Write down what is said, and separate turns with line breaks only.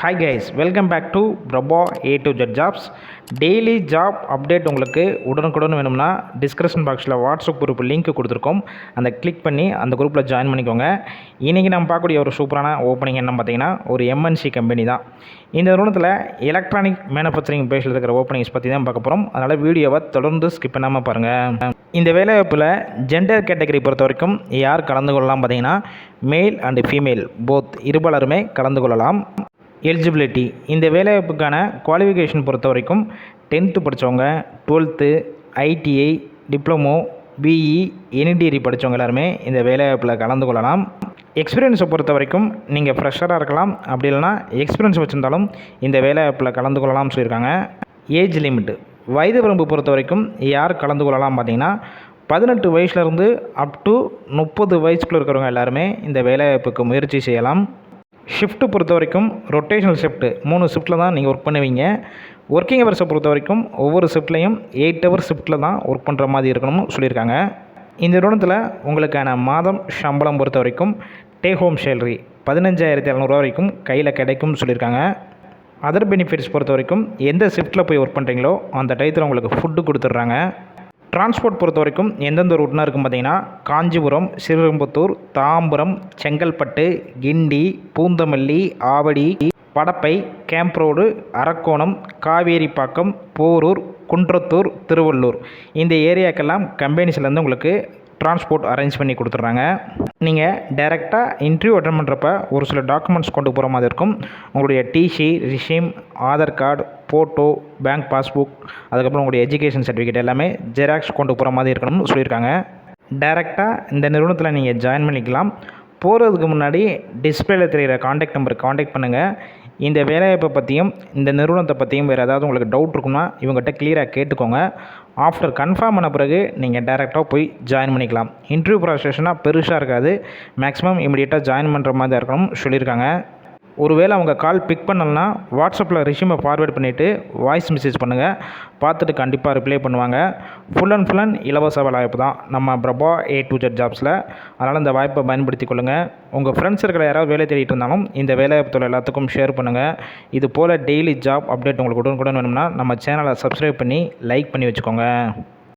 Hi guys, welcome back to Prabha A to Z jobs. Daily job update உங்களுக்கு உடனுக்குடன் வேணும்னா description பாக்ஸில் WhatsApp group link கொடுத்துருக்கோம். அந்த கிளிக் பண்ணி அந்த குரூப்பில் ஜாயின் பண்ணிக்கோங்க. இன்றைக்கி நம்ம பார்க்கக்கூடிய ஒரு சூப்பரான ஓப்பனிங் என்ன பார்த்தீங்கன்னா ஒரு MNC கம்பெனி தான். இந்த நிறுவனத்தில் எலக்ட்ரானிக் மேனுஃபேக்சரிங் பேஸில் இருக்கிற ஓப்பனிங்ஸ் பற்றி தான் பார்க்க போகிறோம். அதனால் வீடியோவை தொடர்ந்து ஸ்கிப் பண்ணாமல் பாருங்கள். இந்த வேலைவாய்ப்பில் ஜெண்டர் கேட்டகரி பொறுத்த வரைக்கும் யார் கலந்து கொள்ளலாம் பார்த்தீங்கன்னா மேல் அண்டு ஃபீமேல் போத் இருபாலருமே கலந்து கொள்ளலாம். எலிஜிபிலிட்டி இந்த வேலைவாய்ப்புக்கான குவாலிஃபிகேஷன் பொறுத்த வரைக்கும் 10th படித்தவங்க, 12th, ITI, diploma, BE, any degree படித்தவங்க எல்லாருமே இந்த வேலைவாய்ப்பில் கலந்து கொள்ளலாம். எக்ஸ்பீரியன்ஸை பொறுத்த வரைக்கும் நீங்கள் ஃப்ரெஷராக இருக்கலாம், அப்படி இல்லைனா எக்ஸ்பீரியன்ஸ் வச்சுருந்தாலும் இந்த வேலைவாய்ப்பில் கலந்து கொள்ளலாம்னு சொல்லியிருக்காங்க. ஏஜ் லிமிட்டு வயது வரம்பு பொறுத்த வரைக்கும் யார் கலந்து கொள்ளலாம் பார்த்தீங்கன்னா 18 வயசுலேருந்து அப் டு 30 வயசுக்குள்ளே இருக்கிறவங்க எல்லாருமே இந்த வேலைவாய்ப்புக்கு முயற்சி செய்யலாம். ஷிஃப்ட்டு பொறுத்த வரைக்கும் ரொட்டேஷனல் ஷிஃப்ட்டு 3 ஷிஃப்ட்டில் தான் நீங்கள் ஒர்க் பண்ணுவீங்க. ஒர்க்கிங் ஹவர்ஸை பொறுத்த வரைக்கும் ஒவ்வொரு ஷிஃப்ட்லேயும் 8 ஹவர் ஷிஃப்ட்டில் தான் ஒர்க் பண்ணுற மாதிரி இருக்கணும்னு சொல்லியிருக்காங்க. இந்த நிறுவனத்தில் உங்களுக்கான மாதம் சம்பளம் பொறுத்த வரைக்கும் டேக் ஹோம் சேலரி 15,700 வரைக்கும் கையில் கிடைக்கும்னு சொல்லியிருக்காங்க. அதர் பெனிஃபிட்ஸ் பொறுத்த வரைக்கும் எந்த ஷிஃப்ட்டில் போய் ஒர்க் பண்ணுறீங்களோ அந்த டயத்தில் உங்களுக்கு ஃபுட்டு கொடுத்துட்றாங்க. டிரான்ஸ்போர்ட் பொறுத்த வரைக்கும் எந்தெந்த ரூட்னா இருக்கும் பார்த்தீங்கன்னா காஞ்சிபுரம், ஸ்ரீரம்புத்தூர், தாம்பரம், செங்கல்பட்டு, கிண்டி, பூந்தமல்லி, ஆவடி, படப்பை, கேம்ப் ரோடு, அரக்கோணம், காவேரிப்பாக்கம், போரூர், குன்றத்தூர், திருவள்ளூர் இந்த ஏரியாக்கெல்லாம் கம்பெனிஸ்லேருந்து உங்களுக்கு டிரான்ஸ்போர்ட் அரேஞ்ச் பண்ணி கொடுத்துட்றாங்க. நீங்கள் டைரெக்டாக இன்டர்வியூ அட்டெண்ட் பண்ணுறப்ப ஒரு சில டாக்குமெண்ட்ஸ் கொண்டு போகிற மாதிரி இருக்கும். உங்களுடைய டிசி, ரிசிம், Aadhaar card, photo, bank passbook, அதுக்கப்புறம் உங்களுடைய எஜுகேஷன் சர்டிஃபிகேட் எல்லாமே ஜெராக்ஸ் கொண்டு போகிற மாதிரி இருக்கணும்னு சொல்லியிருக்காங்க. டைரெக்டாக இந்த நிறுவனத்தில் நீங்கள் ஜாயின் பண்ணிக்கலாம். போகிறதுக்கு முன்னாடி டிஸ்பிளேல தெரிகிற காண்டாக்ட் நம்பருக்கு காண்டாக்ட் பண்ணுங்கள். இந்த வேலைவாய்ப்பை பற்றியும் இந்த நிறுவனத்தை பற்றியும் வேறு ஏதாவது உங்களுக்கு டவுட் இருக்குன்னா இவங்ககிட்ட கிளியராக கேட்டுக்கோங்க. ஆஃப்டர் கன்ஃபார்ம் பண்ண பிறகு நீங்கள் டைரெக்டாக போய் ஜாயின் பண்ணிக்கலாம். இன்டர்வியூ ப்ராசஸ்னால் பெருசாக இருக்காது, மேக்ஸிமம் இமீடியட்டாக ஜாயின் பண்ணுற மாதிரி இருக்கணும் சொல்லியிருக்காங்க. ஒருவேளை அவங்க கால் பிக் பண்ணலன்னா வாட்ஸ்அப்பில் ரிஷ்யூமை ஃபார்வேர்ட் பண்ணிவிட்டு வாய்ஸ் மெசேஜ் பண்ணுங்கள், பார்த்துட்டு கண்டிப்பாக ரிப்ளை பண்ணுவாங்க. ஃபுல் அண்ட் இலவச வேலைவாய்ப்பு தான் நம்ம பிரபா A to Z ஜாப்ஸில். அதனால் இந்த வாய்ப்பை பயன்படுத்தி கொள்ளுங்கள். உங்கள் ஃப்ரெண்ட்ஸ் இருக்கிற யாராவது வேலை தேடிட்டு இருந்தாலும் இந்த வேலைவாய்ப்பு எல்லாத்துக்கும் ஷேர் பண்ணுங்கள். இது போல் டெய்லி ஜாப் அப்டேட் உங்களுக்கு உடனுக்குடன் வேணும்னா நம்ம சேனலை சப்ஸ்கிரைப் பண்ணி லைக் பண்ணி வச்சுக்கோங்க.